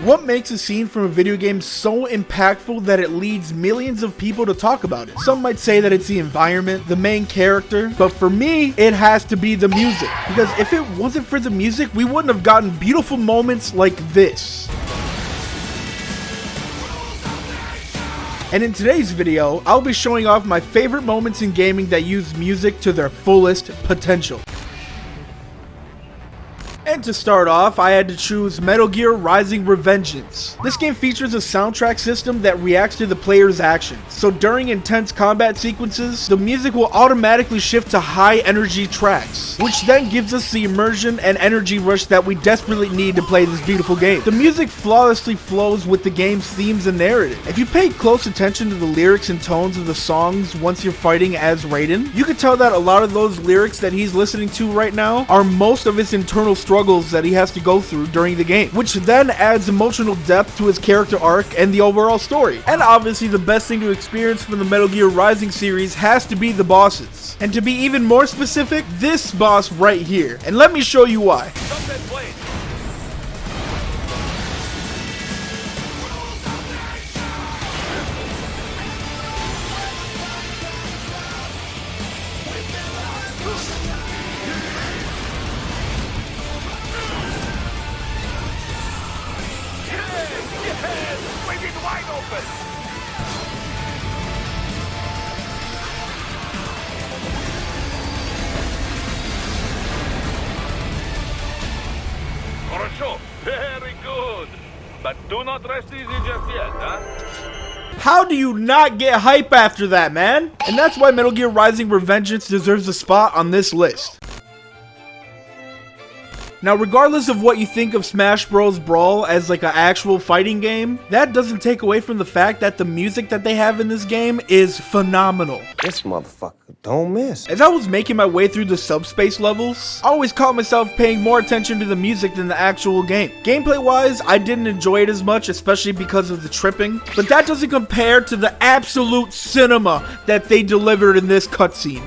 What makes a scene from a video game so impactful that it leads millions of people to talk about it? Some might say that it's the environment, the main character, but for me, it has to be the music. Because if it wasn't for the music, we wouldn't have gotten beautiful moments like this. And in today's video, I'll be showing off my favorite moments in gaming that use music to their fullest potential. And to start off, I had to choose Metal Gear Rising: Revengence. This game features a soundtrack system that reacts to the player's actions. So during intense combat sequences, the music will automatically shift to high energy tracks, which then gives us the immersion and energy rush that we desperately need to play this beautiful game. The music flawlessly flows with the game's themes and narrative. If you pay close attention to the lyrics and tones of the songs once you're fighting as Raiden, you can tell that a lot of those lyrics that he's listening to right now are most of his internal struggles that he has to go through during the game, which then adds emotional depth to his character arc and the overall story. And obviously the best thing to experience from the Metal Gear Rising series has to be the bosses. And to be even more specific, this boss right here. And let me show you why. Very good. But do not rest easy just yet, huh? How do you not get hype after that, man? And that's why Metal Gear Rising: Revengence deserves a spot on this list. Now, regardless of what you think of Smash Bros. Brawl as like an actual fighting game, that doesn't take away from the fact that the music that they have in this game is phenomenal. This motherfucker don't miss. As I was making my way through the subspace levels, I always caught myself paying more attention to the music than the actual game. Gameplay wise, I didn't enjoy it as much, especially because of the tripping, but that doesn't compare to the absolute cinema that they delivered in this cutscene.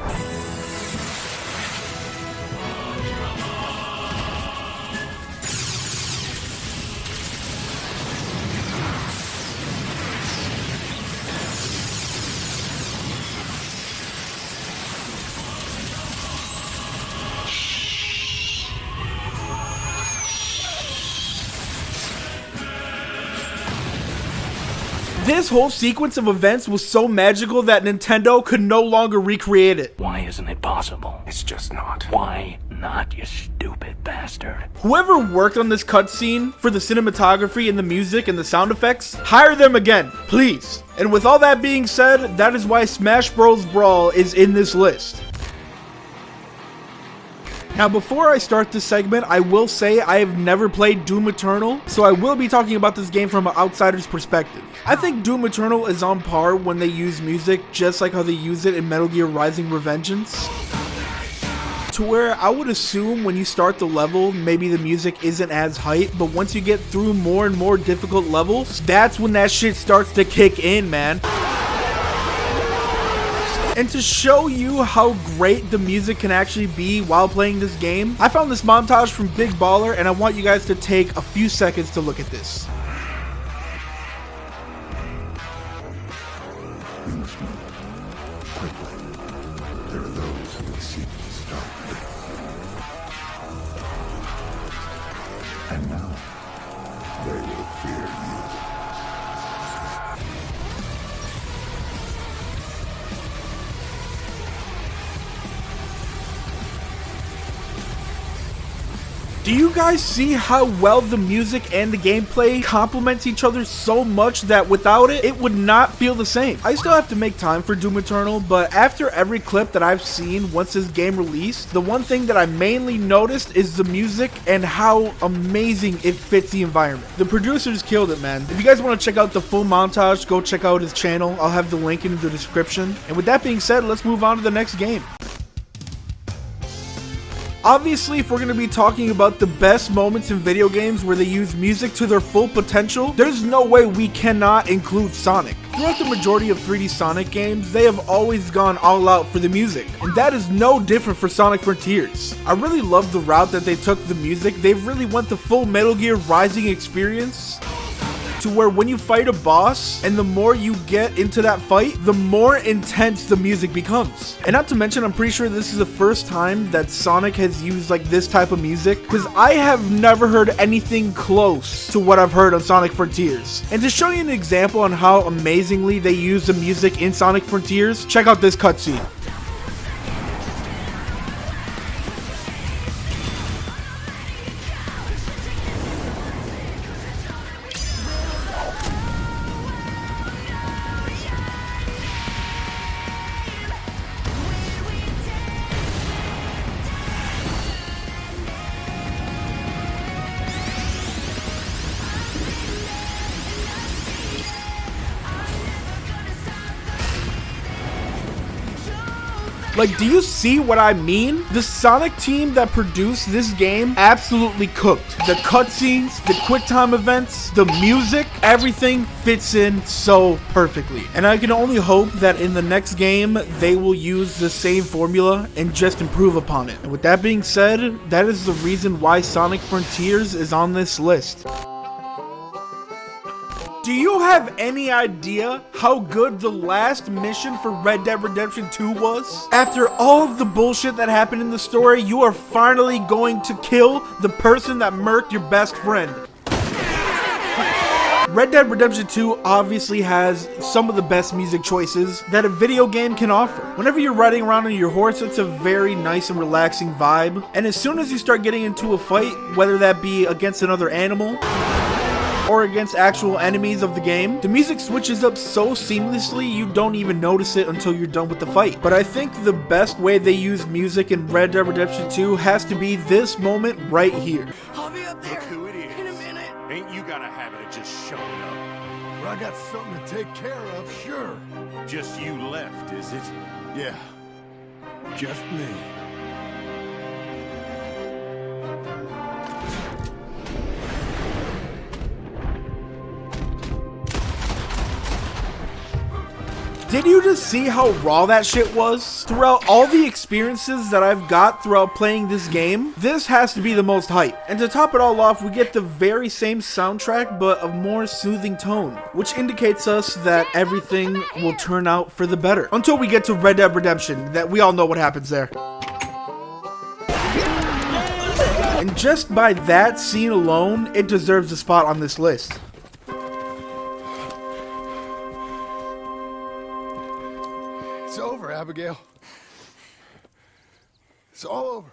This whole sequence of events was so magical that Nintendo could no longer recreate it. Why isn't it possible? It's just not. Why not, you stupid bastard? Whoever worked on this cutscene for the cinematography and the music and the sound effects, hire them again, please. And with all that being said, that is why Smash Bros. Brawl is in this list. Now, before I start this segment, I will say I have never played Doom Eternal, so I will be talking about this game from an outsider's perspective. I think Doom Eternal is on par when they use music just like how they use it in Metal Gear Rising: Revengeance. To where I would assume when you start the level, maybe the music isn't as hype, but once you get through more and more difficult levels, that's when that shit starts to kick in, man. And to show you how great the music can actually be while playing this game, I found this montage from Big Baller, and I want you guys to take a few seconds to look at this. We must move quickly. There are those who will seek to stop me. And now, they will fear you. Do you guys see how well the music and the gameplay complements each other so much that without it, it would not feel the same? I still have to make time for Doom Eternal, but after every clip that I've seen once this game released, the one thing that I mainly noticed is the music and how amazing it fits the environment. The producers killed it, man. If you guys want to check out the full montage, go check out his channel. I'll have the link in the description. And with that being said, let's move on to the next game. Obviously, if we're going to be talking about the best moments in video games where they use music to their full potential, there's no way we cannot include Sonic. Throughout the majority of 3D Sonic games, they have always gone all out for the music, and that is no different for Sonic Frontiers. I really love the route that they took the music. They really went the full Metal Gear Rising experience. to where when you fight a boss and the more you get into that fight, the more intense the music becomes. And not to mention, I'm pretty sure this is the first time that Sonic has used like this type of music, because I have never heard anything close to what I've heard on Sonic Frontiers. And to show you an example on how amazingly they use the music in Sonic Frontiers, check out this cutscene. Like, do you see what I mean? The Sonic team that produced this game absolutely cooked. The cutscenes, the quick time events, the music, everything fits in so perfectly. And I can only hope that in the next game, they will use the same formula and just improve upon it. And with that being said, that is the reason why Sonic Frontiers is on this list. Do you have any idea how good the last mission for Red Dead Redemption 2 was? After all of the bullshit that happened in the story, you are finally going to kill the person that murked your best friend. Red Dead Redemption 2 obviously has some of the best music choices that a video game can offer. Whenever you're riding around on your horse, it's a very nice and relaxing vibe. And as soon as you start getting into a fight, whether that be against another animal or against actual enemies of the game, the music switches up so seamlessly you don't even notice it until you're done with the fight. But I think the best way they use music in Red Dead Redemption 2 has to be this moment right here. I'll be up there. Look who it is. In a minute. Ain't you got a habit of just showing up? Well, I got something to take care of, sure. Just you left, is it? Yeah, just me. Did you just see how raw that shit was? Throughout all the experiences that I've got throughout playing this game, this has to be the most hype. And to top it all off, we get the very same soundtrack, but a more soothing tone, which indicates us that everything will turn out for the better. Until we get to Red Dead Redemption, that we all know what happens there. And just by that scene alone, it deserves a spot on this list. It's over, Abigail. It's all over.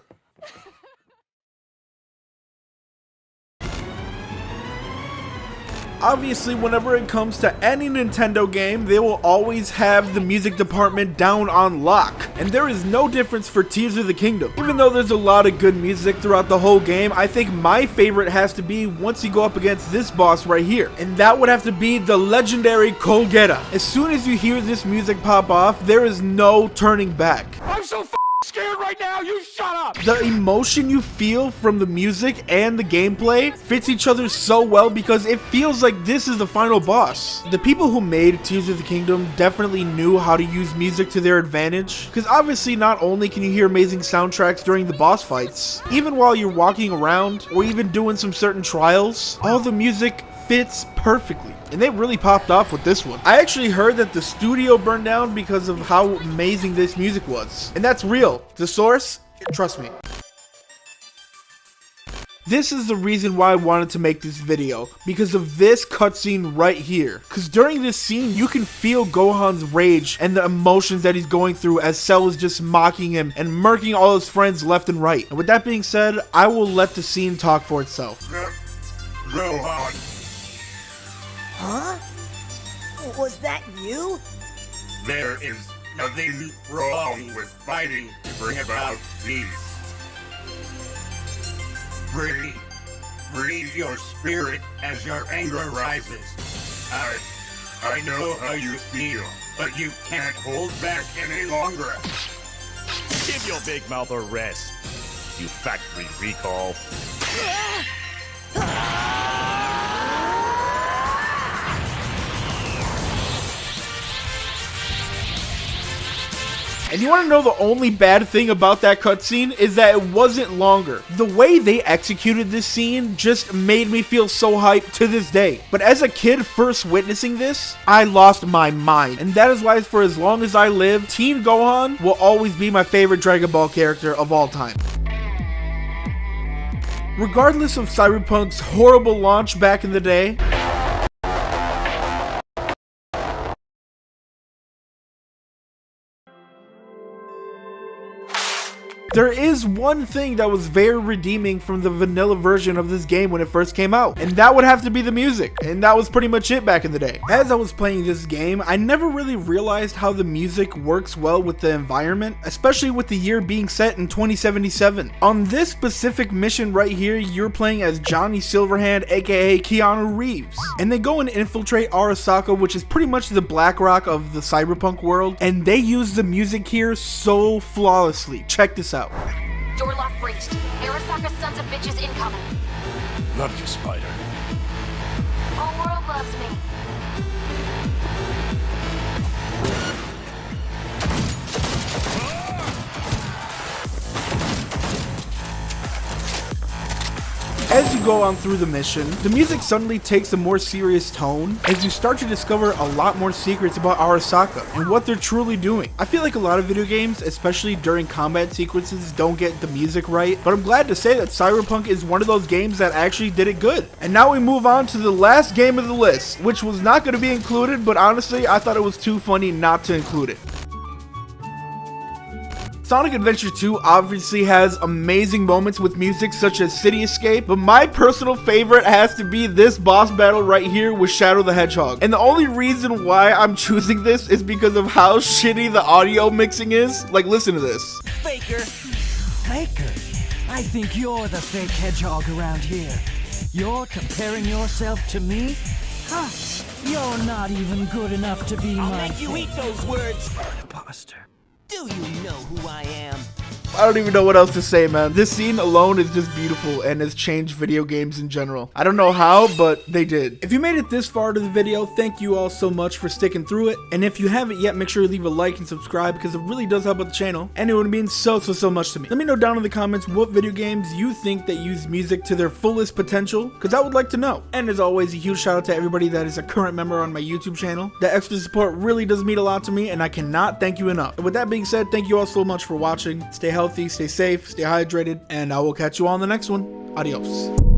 Obviously, whenever it comes to any Nintendo game, they will always have the music department down on lock. And there is no difference for Tears of the Kingdom. Even though there's a lot of good music throughout the whole game, I think my favorite has to be once you go up against this boss right here. And that would have to be the legendary Colgeta. As soon as you hear this music pop off, there is no turning back. I'm so scared right now, you shut up! The emotion you feel from the music and the gameplay fits each other so well because it feels like this is the final boss. The people who made Tears of the Kingdom definitely knew how to use music to their advantage, because obviously not only can you hear amazing soundtracks during the boss fights, even while you're walking around or even doing some certain trials, all the music fits perfectly. And they really popped off with this one. I actually heard that the studio burned down because of how amazing this music was. And that's real. The source, trust me. This is the reason why I wanted to make this video, because of this cutscene right here. Because during this scene, you can feel Gohan's rage and the emotions that he's going through as Cell is just mocking him and murking all his friends left and right. And with that being said, I will let the scene talk for itself. Gohan, Huh? Was that you? there is nothing wrong with fighting to bring about peace. Breathe your spirit as your anger rises. I know how you feel, but you can't hold back any longer. Give your big mouth a rest, you factory recall. And you want to know the only bad thing about that cutscene is that it wasn't longer. The way they executed this scene just made me feel so hyped to this day. But as a kid first witnessing this, I lost my mind. And that is why for as long as I live, Teen Gohan will always be my favorite Dragon Ball character of all time. Regardless of Cyberpunk's horrible launch back in the day, there is one thing that was very redeeming from the vanilla version of this game when it first came out, and that would have to be the music, and that was pretty much it back in the day. As I was playing this game, I never really realized how the music works well with the environment, especially with the year being set in 2077. On this specific mission right here, you're playing as Johnny Silverhand, aka Keanu Reeves, and they go and infiltrate Arasaka, which is pretty much the BlackRock of the Cyberpunk world, and they use the music here so flawlessly. Check this out. Door lock breached. Arasaka sons of bitches incoming. Love you, Spider. Whole world loves me. As you go on through the mission, the music suddenly takes a more serious tone as you start to discover a lot more secrets about Arasaka and what they're truly doing. I feel like a lot of video games, especially during combat sequences, don't get the music right, but I'm glad to say that Cyberpunk is one of those games that actually did it good. And now we move on to the last game of the list, which was not going to be included, but honestly, I thought it was too funny not to include it. Sonic Adventure 2 obviously has amazing moments with music such as City Escape, but my personal favorite has to be this boss battle right here with Shadow the Hedgehog. And the only reason why I'm choosing this is because of how shitty the audio mixing is. Like, listen to this. Faker. Faker? I think you're the fake hedgehog around here. You're comparing yourself to me? Huh. You're not even good enough to be my Make you eat those words. imposter. Do you know who I am? I don't even know what else to say, man. This scene alone is just beautiful and has changed video games in general. I don't know how, but they did. If you made it this far to the video, thank you all so much for sticking through it. And if you haven't yet, make sure to leave a like and subscribe because it really does help out the channel. And it would mean so much to me. Let me know down in the comments what video games you think that use music to their fullest potential, because I would like to know. And as always, a huge shout out to everybody that is a current member on my YouTube channel. That extra support really does mean a lot to me, and I cannot thank you enough. And with that being said, thank you all so much for watching. Stay healthy, stay safe, stay hydrated, and I will catch you all in the next one. Adios.